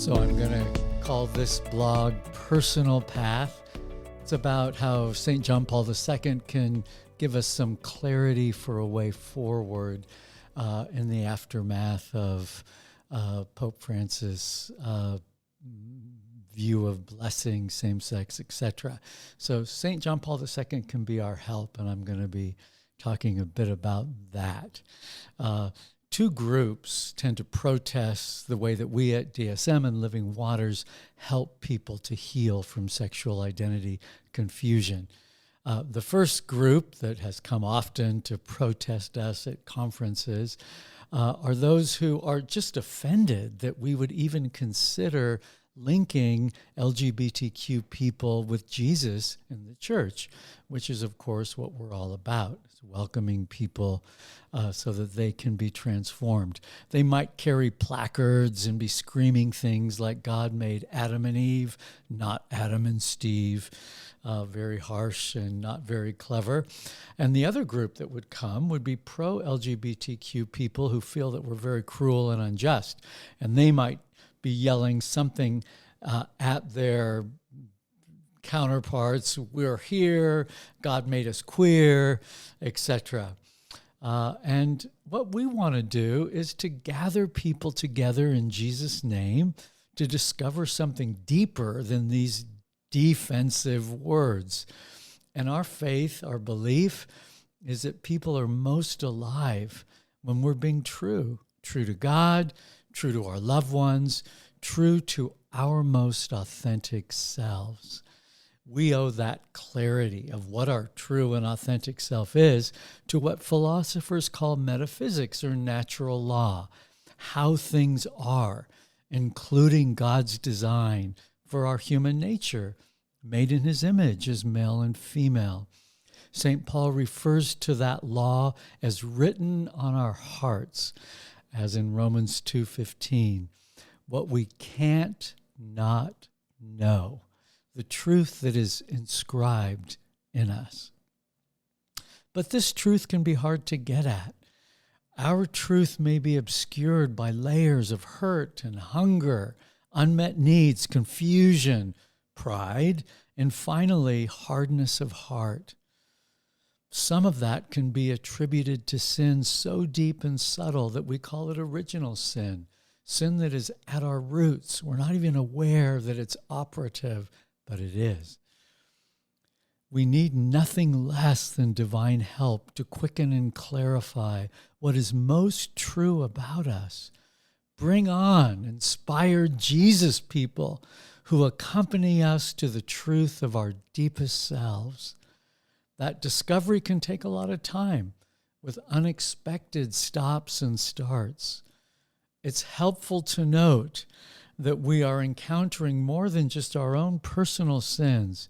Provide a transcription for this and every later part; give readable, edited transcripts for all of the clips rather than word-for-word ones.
So I'm going to call this blog Personal Path. It's about how St. John Paul II can give us some clarity for a way forward in the aftermath of Pope Francis' view of blessing, same-sex, etc. So St. John Paul II can be our help, and I'm going to be talking a bit about that. Two groups tend to protest the way that we at DSM and Living Waters help people to heal from sexual identity confusion. The first group that has come often to protest us at conferences are those who are just offended that we would even consider linking LGBTQ people with Jesus in the church, which is, of course, what we're all about. It's welcoming people so that they can be transformed. They might carry placards and be screaming things like God made Adam and Eve, not Adam and Steve. Very harsh and not very clever. And the other group that would come would be pro-LGBTQ people who feel that we're very cruel and unjust. And they might be yelling something at their counterparts, we're here, God made us queer, etc. And what we want to do is to gather people together in Jesus' name to discover something deeper than these defensive words. And our faith, our belief, is that people are most alive when we're being true to God, true to our loved ones, true to our most authentic selves. We owe that clarity of what our true and authentic self is to what philosophers call metaphysics or natural law, how things are, including God's design for our human nature, made in his image as male and female. St. Paul refers to that law as written on our hearts, as in Romans 2:15, what we can't not know, the truth that is inscribed in us. But this truth can be hard to get at. Our truth may be obscured by layers of hurt and hunger, unmet needs, confusion, pride, and finally, hardness of heart. Some of that can be attributed to sin so deep and subtle that we call it original sin that is at our roots. We're not even aware that it's operative, but it is. We need nothing less than divine help to quicken and clarify what is most true about us. Bring on inspired Jesus people who accompany us to the truth of our deepest selves. That discovery can take a lot of time with unexpected stops and starts. It's helpful to note that we are encountering more than just our own personal sins.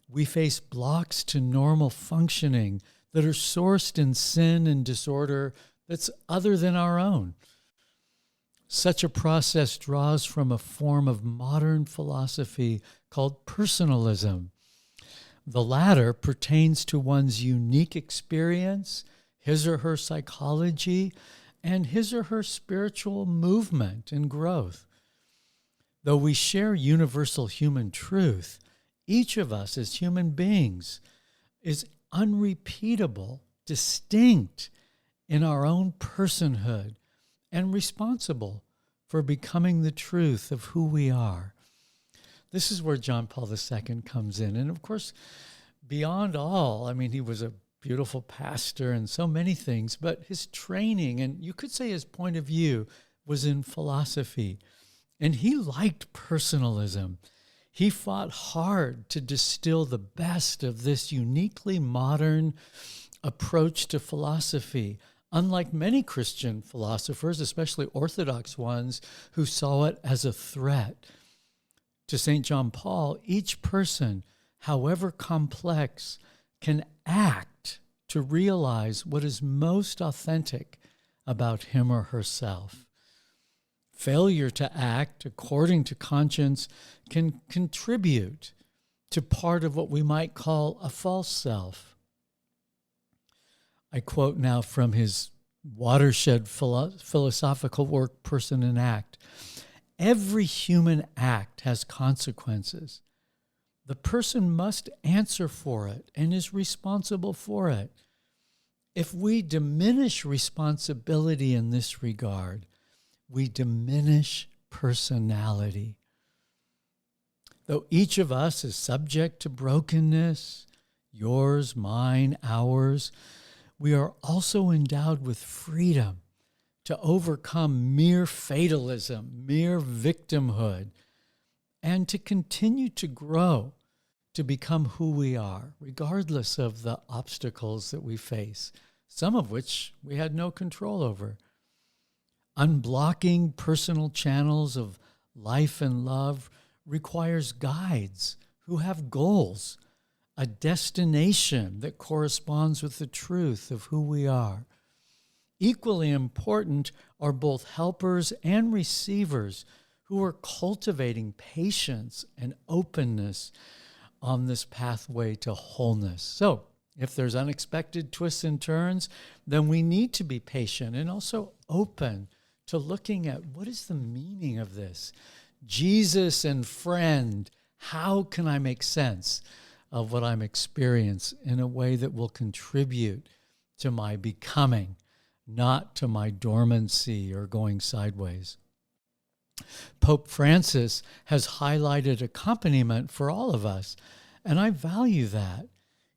We face blocks to normal functioning that are sourced in sin and disorder that's other than our own. Such a process draws from a form of modern philosophy called personalism. The latter pertains to one's unique experience, his or her psychology, and his or her spiritual movement and growth. Though we share universal human truth, each of us as human beings is unrepeatable, distinct in our own personhood, and responsible for becoming the truth of who we are. This is where John Paul II comes in. And of course, beyond all, he was a beautiful pastor and so many things, but his training, and you could say his point of view, was in philosophy. And he liked personalism. He fought hard to distill the best of this uniquely modern approach to philosophy, unlike many Christian philosophers, especially Orthodox ones, who saw it as a threat. To St. John Paul, each person, however complex, can act to realize what is most authentic about him or herself. Failure to act according to conscience can contribute to part of what we might call a false self. I quote now from his watershed philosophical work, Person and Act. Every human act has consequences. The person must answer for it and is responsible for it. If we diminish responsibility in this regard, we diminish personality. Though each of us is subject to brokenness, yours, mine, ours, we are also endowed with freedom to overcome mere fatalism, mere victimhood, and to continue to grow, to become who we are, regardless of the obstacles that we face, some of which we had no control over. Unblocking personal channels of life and love requires guides who have goals, a destination that corresponds with the truth of who we are. Equally important are both helpers and receivers who are cultivating patience and openness on this pathway to wholeness. So, if there's unexpected twists and turns, then we need to be patient and also open to looking at what is the meaning of this? Jesus and friend, how can I make sense of what I'm experiencing in a way that will contribute to my becoming, not to my dormancy or going sideways? Pope Francis has highlighted accompaniment for all of us, and I value that.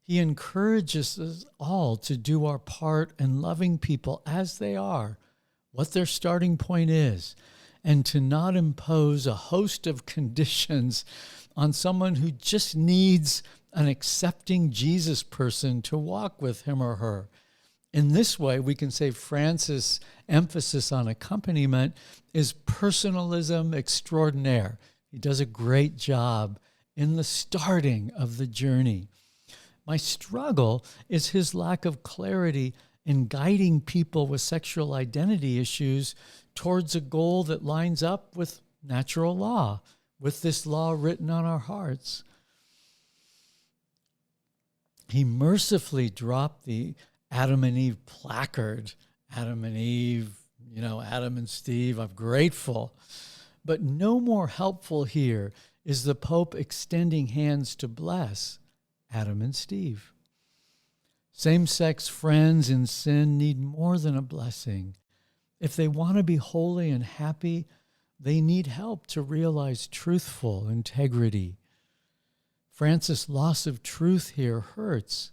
He encourages us all to do our part in loving people as they are, what their starting point is, and to not impose a host of conditions on someone who just needs an accepting Jesus person to walk with him or her. In this way, we can say Francis' emphasis on accompaniment is personalism extraordinaire. He does a great job in the starting of the journey. My struggle is his lack of clarity in guiding people with sexual identity issues towards a goal that lines up with natural law, with this law written on our hearts. He mercifully dropped the Adam and Eve placard. Adam and Eve, Adam and Steve, I'm grateful. But no more helpful here is the Pope extending hands to bless Adam and Steve. Same-sex friends in sin need more than a blessing. If they want to be holy and happy, they need help to realize truthful integrity. Francis' loss of truth here hurts.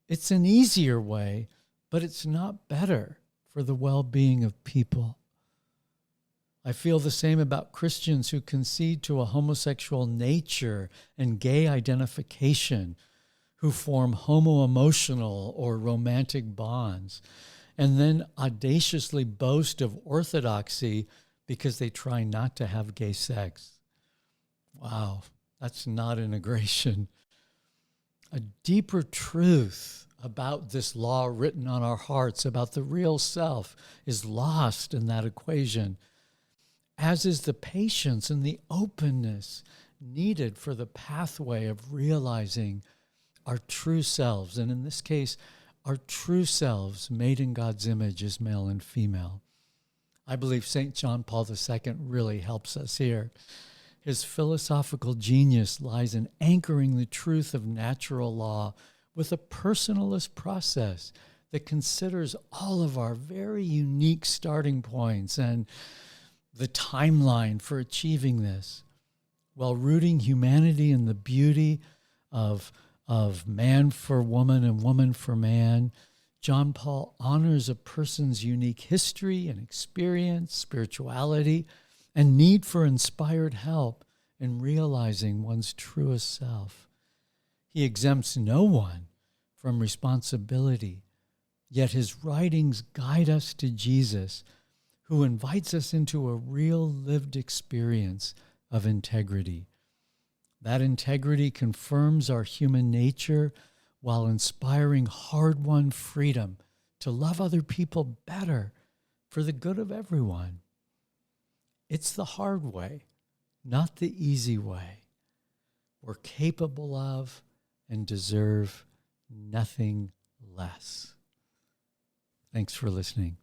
It's an easier way, but it's not better for the well-being of people. I feel the same about Christians who concede to a homosexual nature and gay identification, who form homo-emotional or romantic bonds, and then audaciously boast of orthodoxy because they try not to have gay sex. Wow, that's not integration. A deeper truth about this law written on our hearts, about the real self, is lost in that equation, as is the patience and the openness needed for the pathway of realizing our true selves, and in this case, our true selves made in God's image as male and female. I believe St. John Paul II really helps us here. His philosophical genius lies in anchoring the truth of natural law with a personalist process that considers all of our very unique starting points and the timeline for achieving this, while rooting humanity in the beauty of man for woman and woman for man. John Paul honors a person's unique history and experience, spirituality, and need for inspired help in realizing one's truest self. He exempts no one from responsibility, yet his writings guide us to Jesus, who invites us into a real lived experience of integrity. That integrity confirms our human nature while inspiring hard-won freedom to love other people better for the good of everyone. It's the hard way, not the easy way. We're capable of and deserve nothing less. Thanks for listening.